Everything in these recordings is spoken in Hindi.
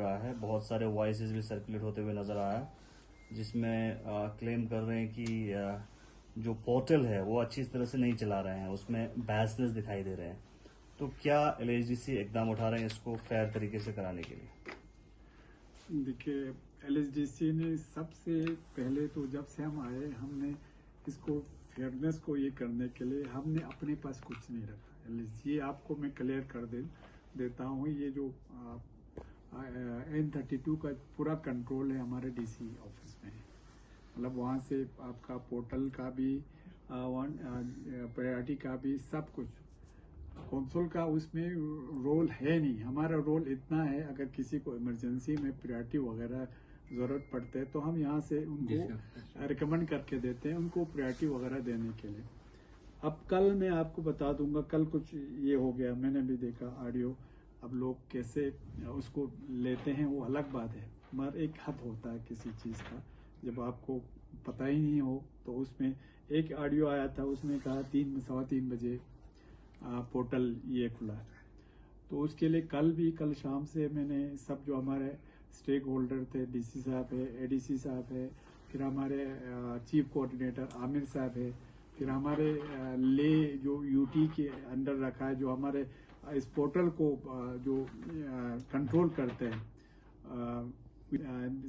रहा है, बहुत सारे वॉइसेस भी सर्कुलेट होते हुए नजर आ रहा है, जिसमें क्लेम कर रहे हैं कि जो पोर्टल है वो अच्छी तरह से नहीं चला रहे हैं, उसमें बैसनेस दिखाई दे रहे हैं। तो क्या एलएचडीसी इकदाम उठा रहे हैं इसको फेयर तरीके से कराने के लिए? देखिए, एलएचडीसी ने सबसे पहले तो जब से हम आए, हमने इसको फेयरनेस को ये करने के लिए हमने अपने पास कुछ नहीं रखा। ये आपको मैं क्लियर कर देता हूँ। ये जो N32 का पूरा कंट्रोल है हमारे डीसी ऑफिस में, मतलब वहाँ से आपका पोर्टल का भी प्रायोरिटी का भी सब कुछ। कौंसल का उसमें रोल है नहीं। हमारा रोल इतना है, अगर किसी को इमरजेंसी में प्रायोरिटी वगैरह ज़रूरत पड़ते है तो हम यहाँ से उनको रिकमेंड करके देते हैं, उनको प्रायोरिटी वगैरह देने के लिए। अब कल मैं आपको बता दूंगा, कल कुछ ये हो गया, मैंने भी देखा ऑडियो। अब लोग कैसे उसको लेते हैं वो अलग बात है, मगर एक हद होता है किसी चीज़ का। जब आपको पता ही नहीं हो तो उसमें एक ऑडियो आया था, उसने कहा 3-3:15 बजे पोर्टल ये खुला है। तो उसके लिए कल शाम से मैंने सब जो हमारे स्टेक होल्डर थे, डीसी साहब है, एडीसी साहब है, फिर हमारे चीफ कोऑर्डिनेटर आमिर साहब है, फिर हमारे ले जो यूटी के अंडर रखा है, जो हमारे इस पोर्टल को जो कंट्रोल करते हैं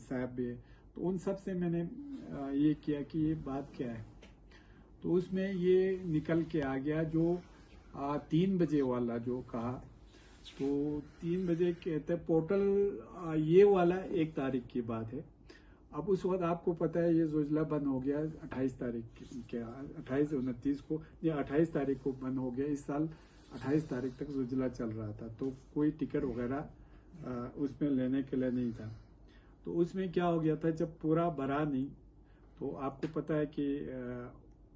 साहब भी, तो उन सब से मैंने ये किया कि ये बात क्या है। तो उसमें ये निकल के आ गया जो 3 बजे वाला जो कहा, तो 3 बजे कहते हैं पोर्टल ये वाला 1 तारीख की बात है। अब उस वक्त आपको पता है ये जोजिला बंद हो गया 28 तारीख के 28-29 को, या 28 तारीख को बंद हो गया। इस साल 28 तारीख तक जोजिला चल रहा था, तो कोई टिकट वगैरह उसमें लेने के लिए नहीं था। तो उसमें क्या हो गया था, जब पूरा भरा नहीं, तो आपको पता है कि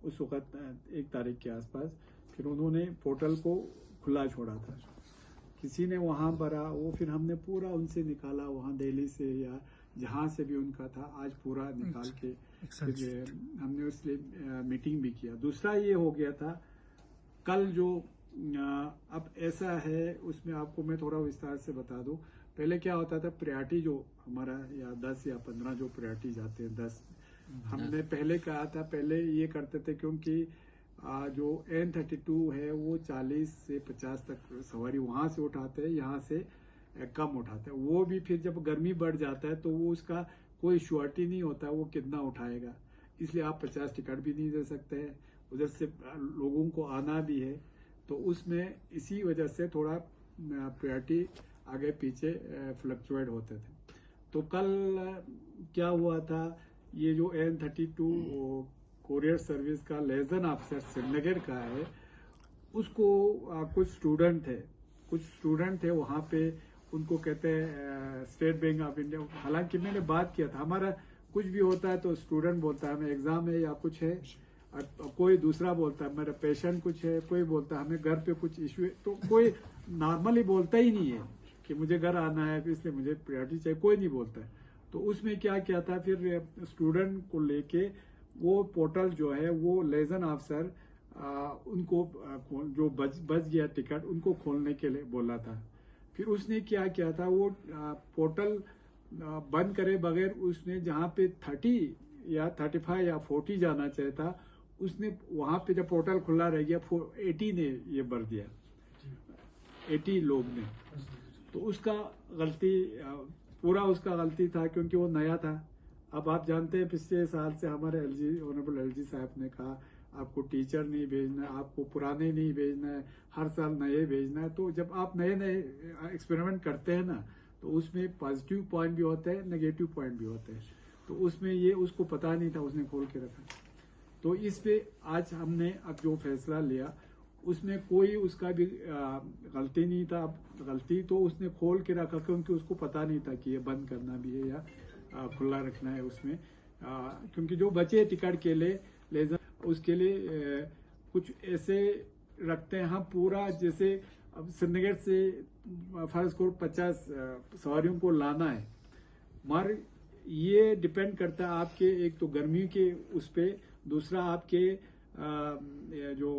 उस वक्त 1 तारीख के आसपास फिर उन्होंने पोर्टल को खुला छोड़ा था। किसी ने वहाँ भरा, वो फिर हमने पूरा उनसे निकाला, वहाँ दिल्ली से या जहाँ से भी उनका था, आज पूरा निकाल के फिर हमने उसलिए मीटिंग भी किया। दूसरा ये हो गया था कल जो अब ऐसा है, उसमें आपको मैं थोड़ा विस्तार से बता दूं। पहले क्या होता था, प्रायोरिटी जो हमारा या 10 या 15 जो प्रायोरिटी जाते हैं 10, हमने पहले कहा था, पहले ये करते थे क्योंकि जो N32 है वो 40 से 50 तक सवारी वहाँ से उठाते हैं, यहाँ से कम उठाते हैं। वो भी फिर जब गर्मी बढ़ जाता है तो वो उसका कोई श्योरिटी नहीं होता वो कितना उठाएगा, इसलिए आप 50 टिकट भी नहीं दे सकते हैं, उधर से लोगों को आना भी है। तो उसमें इसी वजह से थोड़ा प्रायोरिटी आगे पीछे फ्लक्चुएट होते थे। तो कल क्या हुआ था, ये जो N32 कोरियर सर्विस का लेजन ऑफिसर श्रीनगर का है, उसको कुछ स्टूडेंट थे वहाँ पे, उनको कहते हैं स्टेट बैंक ऑफ इंडिया। हालांकि मैंने बात किया था, हमारा कुछ भी होता है तो स्टूडेंट बोलता है हमें एग्जाम है या कुछ है, कोई दूसरा बोलता है मेरा पेशेंट कुछ है, कोई बोलता है हमें घर पे कुछ इश्यू है। तो कोई नॉर्मली बोलता ही नहीं है कि मुझे घर आना है इसलिए मुझे प्रायोरिटी चाहिए, कोई नहीं बोलता है। तो उसमें क्या किया था, फिर स्टूडेंट को लेके वो पोर्टल जो है वो लेजन ऑफिसर उनको जो बच गया टिकट उनको खोलने के लिए बोला था। फिर उसने क्या किया था, वो पोर्टल बंद करे बगैर उसने जहाँ पे 30 या 35 या 40 जाना चाहिए था, उसने वहाँ पे जब पोर्टल खुला रह गया 80 ने ये भर दिया, 80 लोग ने। तो उसका गलती, पूरा उसका गलती था क्योंकि वो नया था। अब आप जानते हैं पिछले साल से हमारे ऑनरेबल एलजी साहब ने कहा आपको टीचर नहीं भेजना है, आपको पुराने नहीं भेजना है, हर साल नए भेजना है। तो जब आप नए एक्सपेरिमेंट करते हैं ना, तो उसमें पॉजिटिव पॉइंट भी होते हैं, नेगेटिव पॉइंट भी होते हैं। तो उसमें ये उसको पता नहीं था, उसने खोल के रखा। तो इस पे आज हमने अब जो फैसला लिया उसमें कोई उसका भी गलती नहीं था। अब गलती तो उसने खोल के रखा क्योंकि उसको पता नहीं था कि ये बंद करना भी है या खुला रखना है उसमें, क्योंकि जो बचे टिकट के लिए लेजर उसके लिए कुछ ऐसे रखते हैं हम पूरा, जैसे अब श्रीनगर से फर्ज को 50 सवारियों को लाना है, मगर ये डिपेंड करता है आपके एक तो गर्मी के उस पे, दूसरा आपके जो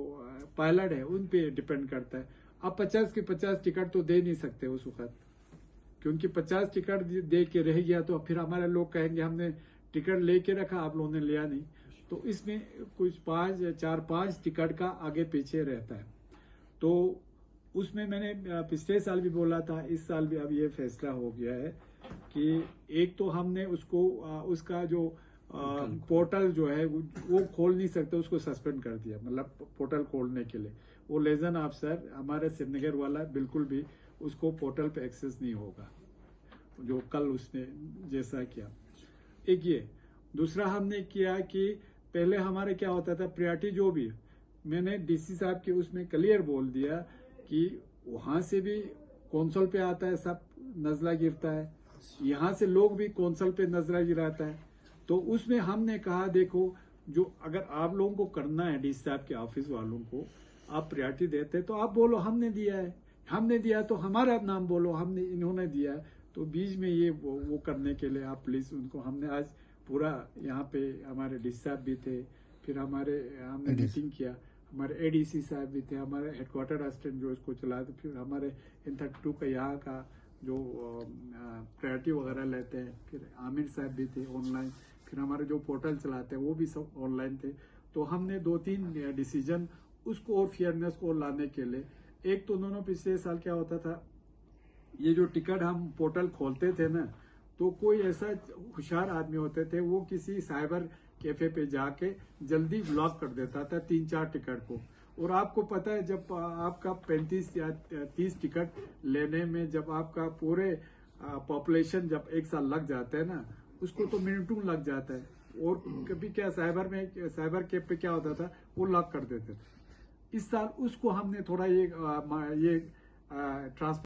पायलट है उन पे डिपेंड करता है। आप 50 के 50 टिकट तो दे नहीं सकते उस वक्त, क्योंकि 50 टिकट दे के रह गया तो फिर हमारे लोग कहेंगे हमने टिकट लेके रखा, आप लोगों ने लिया नहीं। तो इसमें कुछ 4-5 टिकट का आगे पीछे रहता है। तो उसमें मैंने पिछले साल भी बोला था, इस साल भी अब ये फैसला हो गया है कि एक तो हमने उसको उसका जो पोर्टल जो है वो खोल नहीं सकते, उसको सस्पेंड कर दिया। मतलब पोर्टल खोलने के लिए वो लेजन अफसर हमारे श्रीनगर वाला बिल्कुल भी उसको पोर्टल पे एक्सेस नहीं होगा, जो कल उसने जैसा किया। एक ये दूसरा हमने किया कि पहले हमारे क्या होता था, प्रायोरिटी जो भी मैंने डीसी साहब के उसमें क्लियर बोल दिया कि वहां से भी कौंसल पे आता है, सब नजला गिरता है, यहाँ से लोग भी कौंसल पे नजला गिराता है। तो उसमें हमने कहा देखो, जो अगर आप लोगों को करना है डीसी साहब के ऑफिस वालों को आप प्रायोरिटी देते तो आप बोलो हमने दिया है, हमने दिया तो हमारा नाम बोलो, हमने इन्होंने दिया है। तो बीच में ये वो करने के लिए आप प्लीज उनको, हमने आज पूरा यहाँ पे हमारे डीसी साहब भी थे, फिर हमने मीटिंग किया, हमारे एडीसी साहब भी थे, हमारे हेडक्वार्टर असिस्टेंट जो इसको चलाते, फिर हमारे इन32 का यहाँ का जो प्रायोरिटी वगैरह लेते हैं, फिर आमिर साहब भी थे ऑनलाइन, फिर हमारे जो पोर्टल चलाते हैं वो भी सब ऑनलाइन थे। तो हमने 2-3 डिसीजन उसको और फेयरनेस को लाने के लिए, एक तो दोनों पिछले साल क्या होता था, ये जो टिकट हम पोर्टल खोलते थे ना, तो कोई ऐसा होशियार आदमी होते थे वो किसी साइबर कैफे पे जाके जल्दी ब्लॉक कर देता था 3-4 टिकट को। और आपको पता है जब आपका 35 या 30 टिकट लेने में जब आपका पूरे पॉपुलेशन जब एक साल लग जाता है ना, उसको तो मिनटों लग जाता है। और कभी क्या साइबर कैफ पे क्या होता था, वो लॉक कर देते थे। इस साल उसको हमने थोड़ा ये ट्रांसफर